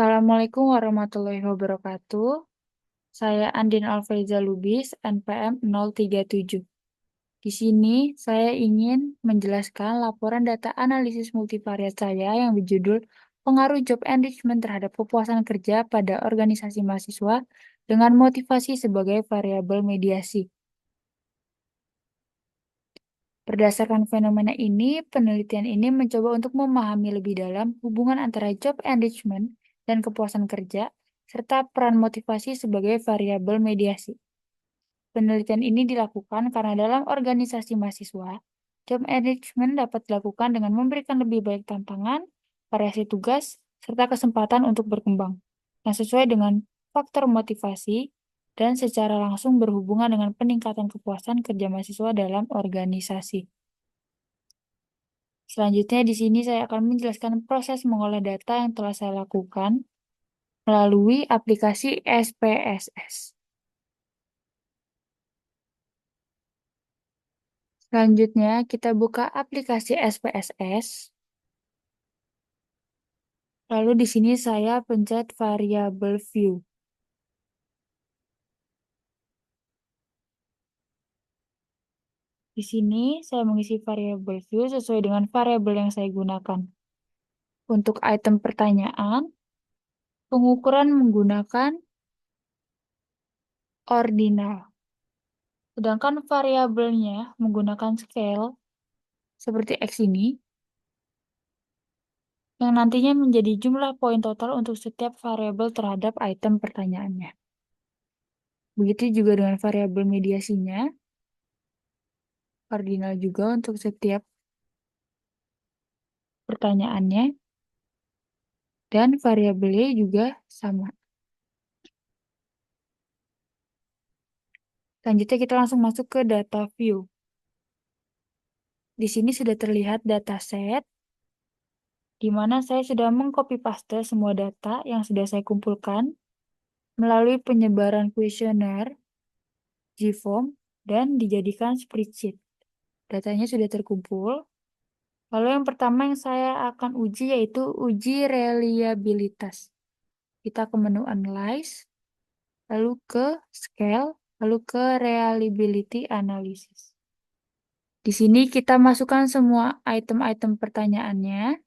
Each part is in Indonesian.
Assalamualaikum warahmatullahi wabarakatuh. Saya Andin Alfaiza Lubis, NPM 037. Di sini saya ingin menjelaskan laporan data analisis multivariat saya yang berjudul Pengaruh Job Enrichment terhadap kepuasan kerja pada organisasi mahasiswa dengan motivasi sebagai variabel mediasi. Berdasarkan fenomena ini, penelitian ini mencoba untuk memahami lebih dalam hubungan antara job enrichment dan kepuasan kerja, serta peran motivasi sebagai variabel mediasi. Penelitian ini dilakukan karena dalam organisasi mahasiswa, job enrichment dapat dilakukan dengan memberikan lebih banyak tantangan, variasi tugas, serta kesempatan untuk berkembang, yang sesuai dengan faktor motivasi dan secara langsung berhubungan dengan peningkatan kepuasan kerja mahasiswa dalam organisasi. Selanjutnya di sini saya akan menjelaskan proses mengolah data yang telah saya lakukan melalui aplikasi SPSS. Selanjutnya kita buka aplikasi SPSS. Lalu di sini saya pencet variable view. Di sini saya mengisi variable view sesuai dengan variabel yang saya gunakan. Untuk item pertanyaan, pengukuran menggunakan ordinal. Sedangkan variabelnya menggunakan scale seperti X ini, yang nantinya menjadi jumlah poin total untuk setiap variabel terhadap item pertanyaannya. Begitu juga dengan variabel mediasinya, ordinal juga untuk setiap pertanyaannya, dan variabelnya juga sama. Selanjutnya kita langsung masuk ke data view. Di sini sudah terlihat dataset, di mana saya sudah mengcopy paste semua data yang sudah saya kumpulkan melalui penyebaran kuesioner, JForm, dan dijadikan spreadsheet. Datanya sudah terkumpul. Lalu yang pertama yang saya akan uji yaitu uji reliabilitas. Kita ke menu Analyze, lalu ke Scale, lalu ke Reliability Analysis. Di sini kita masukkan semua item-item pertanyaannya,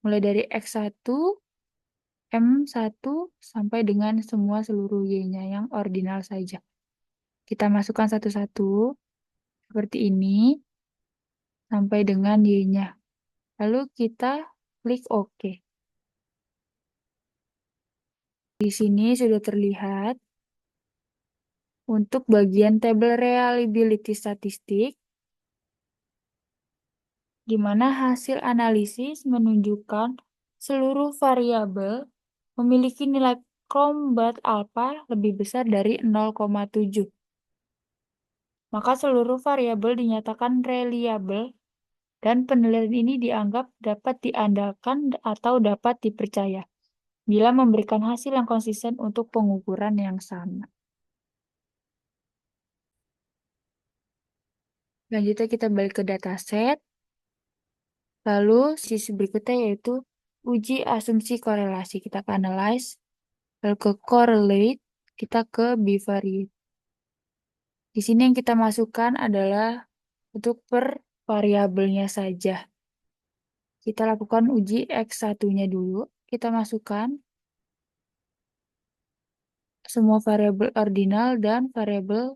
mulai dari X1, M1, sampai dengan semua seluruh Y-nya yang ordinal saja. Kita masukkan satu-satu, seperti ini, sampai dengan Y-nya. Lalu kita klik OK. Di sini sudah terlihat untuk bagian tabel reliability statistik, di mana hasil analisis menunjukkan seluruh variabel memiliki nilai Crombat alpha lebih besar dari 0,7. Maka seluruh variabel dinyatakan reliable dan penilaian ini dianggap dapat diandalkan atau dapat dipercaya bila memberikan hasil yang konsisten untuk pengukuran yang sama. Selanjutnya kita balik ke dataset. Lalu sisi berikutnya yaitu uji asumsi korelasi. Kita ke analyze, lalu ke correlate, kita ke bivariate. Di sini yang kita masukkan adalah untuk per variabelnya saja. Kita lakukan uji X1-nya dulu. Kita masukkan semua variabel ordinal dan variabel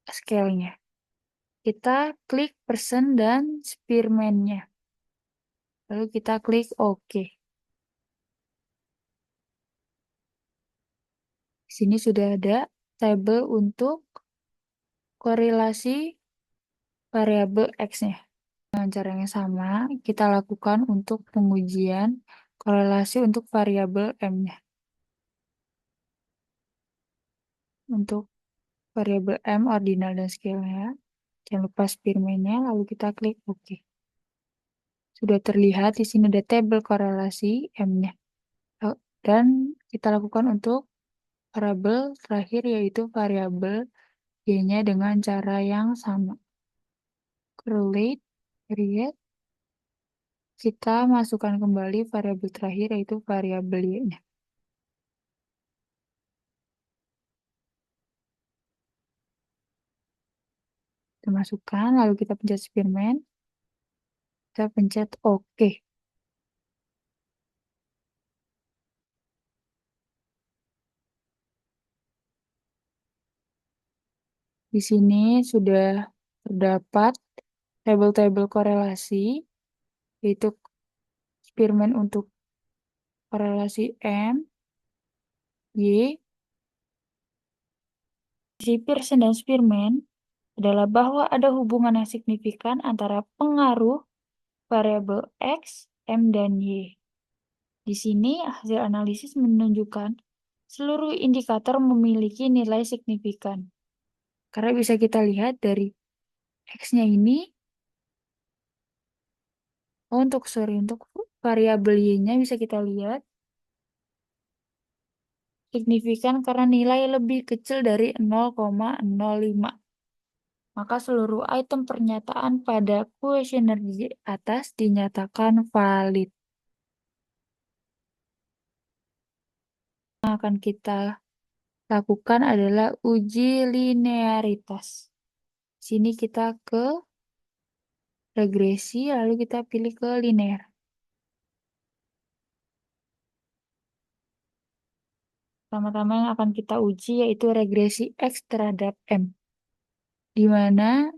scale-nya. Kita klik persen dan Spearman-nya. Lalu kita klik OK. Di sini sudah ada tabel untuk korelasi variabel X-nya. Dengan cara yang sama, kita lakukan untuk pengujian korelasi untuk variabel M-nya. Untuk variabel M, ordinal, dan scale-nya. Jangan lupa Spearman-nya, lalu kita klik OK. Sudah terlihat di sini ada tabel korelasi M-nya. Dan kita lakukan untuk variabel terakhir yaitu variabel Y-nya dengan cara yang sama. Correlate, create, kita masukkan kembali variabel terakhir yaitu variabel y-nya. Kita masukkan, lalu kita pencet Spearman. Kita pencet OK. Di sini sudah terdapat tabel-tabel korelasi, yaitu Spearman untuk korelasi M, Y. Si Pearson dan Spearman adalah bahwa ada hubungan yang signifikan antara pengaruh variabel X, M, dan Y. Di sini hasil analisis menunjukkan seluruh indikator memiliki nilai signifikan. Karena bisa kita lihat dari X-nya ini, untuk variabel Y-nya bisa kita lihat signifikan karena nilai lebih kecil dari 0,05. Maka seluruh item pernyataan pada kuesioner di atas dinyatakan valid. Yang akan kita lakukan adalah uji linearitas. Sini kita ke regresi, lalu kita pilih ke linear. Pertama-tama yang akan kita uji yaitu regresi X terhadap M. Di mana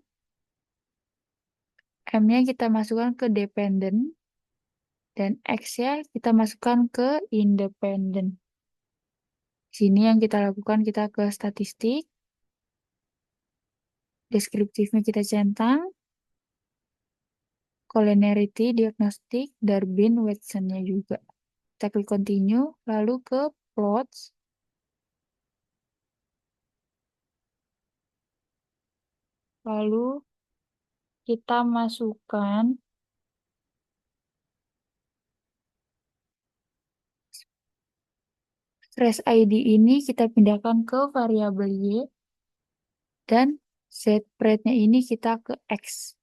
M-nya kita masukkan ke dependent, dan X-nya kita masukkan ke independent. Sini yang kita lakukan, kita ke statistik, deskriptifnya kita centang, collinearity, diagnostik, Darwin-Watson-nya juga. Kita klik continue, lalu ke plots, lalu kita masukkan trace ID ini kita pindahkan ke variabel Y, dan Z-spread-nya ini kita ke X.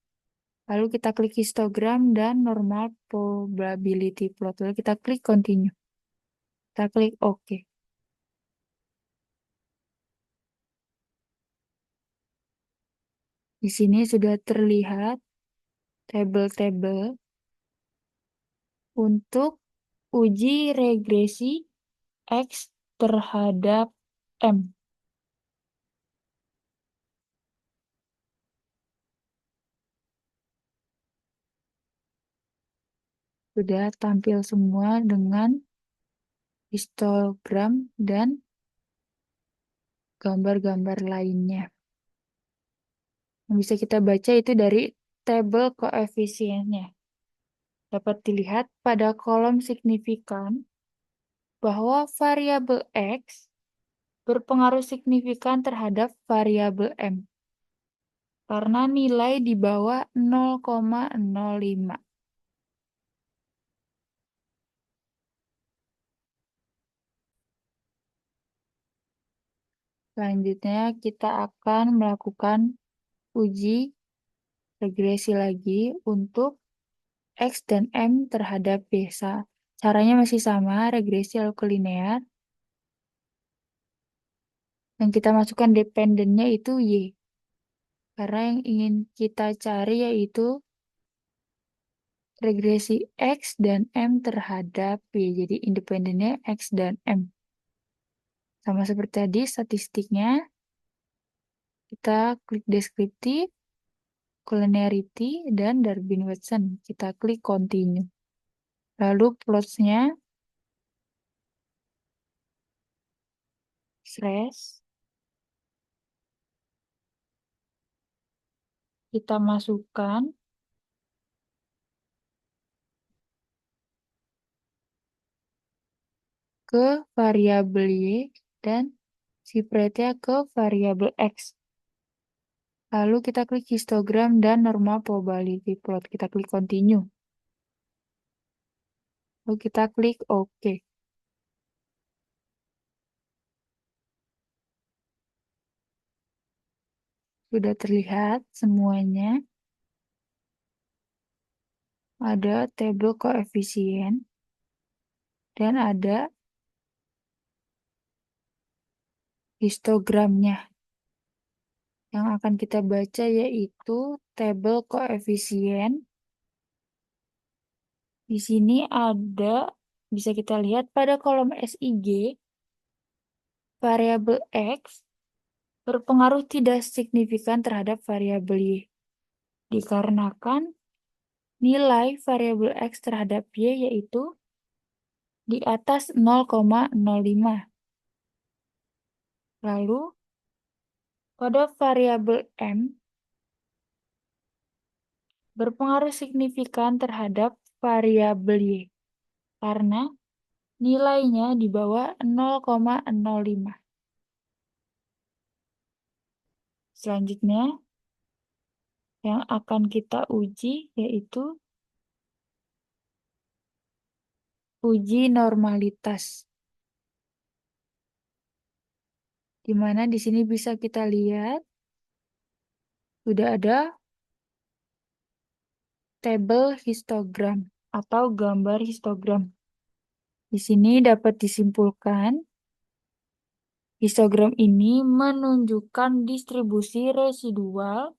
Lalu kita klik histogram dan normal probability plot. Lalu kita klik continue. Kita klik OK. Di sini sudah terlihat tabel-tabel untuk uji regresi X terhadap M. Sudah tampil semua dengan histogram dan gambar-gambar lainnya. Yang bisa kita baca itu dari tabel koefisiennya. Dapat dilihat pada kolom signifikan bahwa variabel X berpengaruh signifikan terhadap variabel M karena nilai di bawah 0,05. Selanjutnya kita akan melakukan uji regresi lagi untuk X dan M terhadap B. Caranya masih sama, regresi lalu ke linear. Yang kita masukkan dependennya itu Y. Karena yang ingin kita cari yaitu regresi X dan M terhadap Y. Jadi independennya X dan M. Sama seperti tadi statistiknya, kita klik deskriptif, collinearity, dan Darwin-Watson. Kita klik continue. Lalu plots-nya, slash, kita masukkan ke variabel Y dan spread-nya ke variabel X. Lalu kita klik histogram dan normal probability plot. Kita klik continue. Lalu kita klik OK. Sudah terlihat semuanya. ada tabel koefisien, dan ada histogramnya. Yang akan kita baca yaitu tabel koefisien. Di sini ada, bisa kita lihat pada kolom SIG, variabel X berpengaruh tidak signifikan terhadap variabel Y. Dikarenakan nilai variabel X terhadap Y yaitu di atas 0,05. Lalu, pada variabel M berpengaruh signifikan terhadap variabel Y karena nilainya di bawah 0,05. Selanjutnya, yang akan kita uji yaitu uji normalitas. Di mana di sini bisa kita lihat sudah ada tabel histogram atau gambar histogram. Di sini dapat disimpulkan histogram ini menunjukkan distribusi residual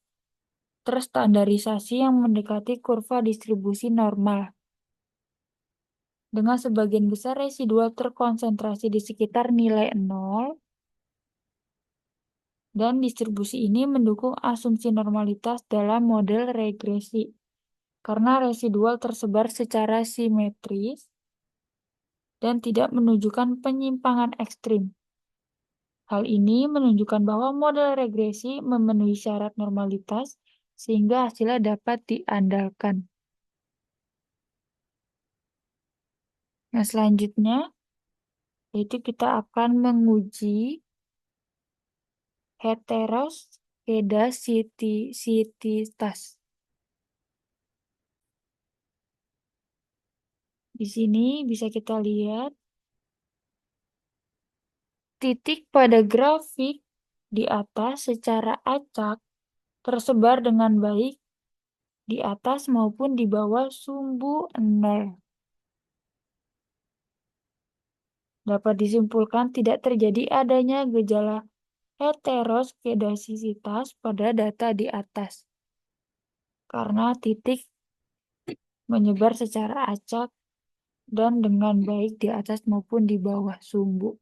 terstandarisasi yang mendekati kurva distribusi normal. Dengan sebagian besar residual terkonsentrasi di sekitar nilai 0, dan distribusi ini mendukung asumsi normalitas dalam model regresi, karena residual tersebar secara simetris dan tidak menunjukkan penyimpangan ekstrim. Hal ini menunjukkan bahwa model regresi memenuhi syarat normalitas sehingga hasilnya dapat diandalkan. Nah, selanjutnya yaitu kita akan menguji heteroskedasisitas. Di sini bisa kita lihat titik pada grafik di atas secara acak tersebar dengan baik di atas maupun di bawah sumbu 0. Dapat disimpulkan tidak terjadi adanya gejala heteroskedasisitas pada data di atas, karena titik menyebar secara acak dan dengan baik di atas maupun di bawah sumbu.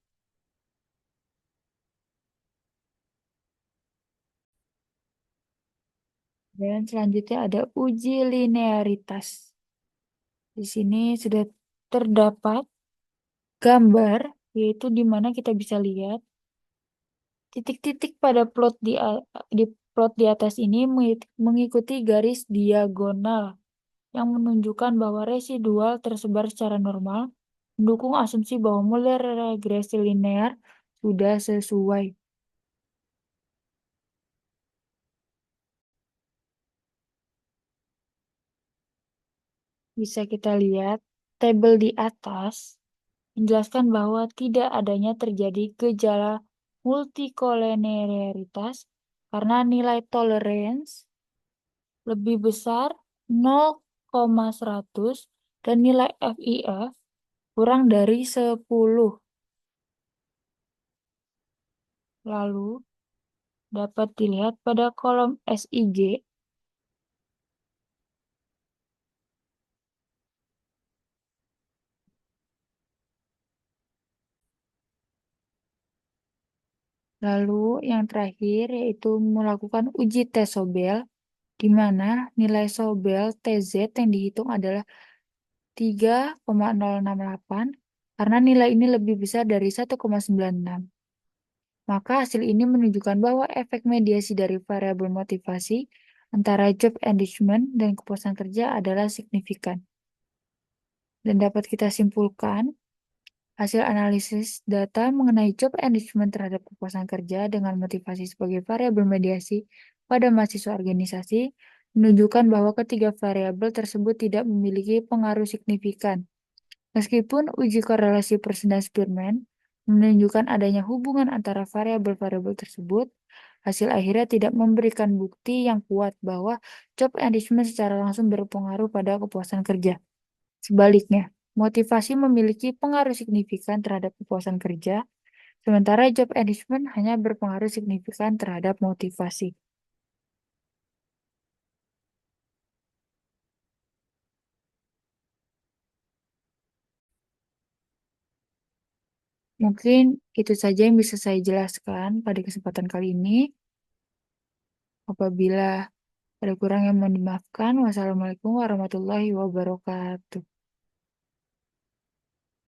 Dan selanjutnya ada uji linearitas. Di sini sudah terdapat gambar, yaitu di mana kita bisa lihat titik-titik pada plot di atas ini mengikuti garis diagonal yang menunjukkan bahwa residual tersebar secara normal, mendukung asumsi bahwa model regresi linear sudah sesuai. Bisa kita lihat tabel di atas menjelaskan bahwa tidak adanya terjadi gejala multikolinearitas karena nilai tolerance lebih besar 0,100 dan nilai FIF kurang dari 10. Lalu dapat dilihat pada kolom SIG Lalu yang terakhir yaitu melakukan uji tes Sobel, di mana nilai Sobel TZ yang dihitung adalah 3,068 karena nilai ini lebih besar dari 1,96. Maka hasil ini menunjukkan bahwa efek mediasi dari variabel motivasi antara job engagement dan kepuasan kerja adalah signifikan. Dan dapat kita simpulkan, hasil analisis data mengenai job engagement terhadap kepuasan kerja dengan motivasi sebagai variabel mediasi pada mahasiswa organisasi menunjukkan bahwa ketiga variabel tersebut tidak memiliki pengaruh signifikan. Meskipun uji korelasi Pearson dan Spearman menunjukkan adanya hubungan antara variabel-variabel tersebut, Hasil akhirnya tidak memberikan bukti yang kuat bahwa job enrichment secara langsung berpengaruh pada kepuasan kerja. Sebaliknya, motivasi memiliki pengaruh signifikan terhadap kepuasan kerja, sementara job enrichment hanya berpengaruh signifikan terhadap motivasi. Mungkin itu saja yang bisa saya jelaskan pada kesempatan kali ini. Apabila ada kurang yang mohon dimaafkan. Wassalamualaikum warahmatullahi wabarakatuh.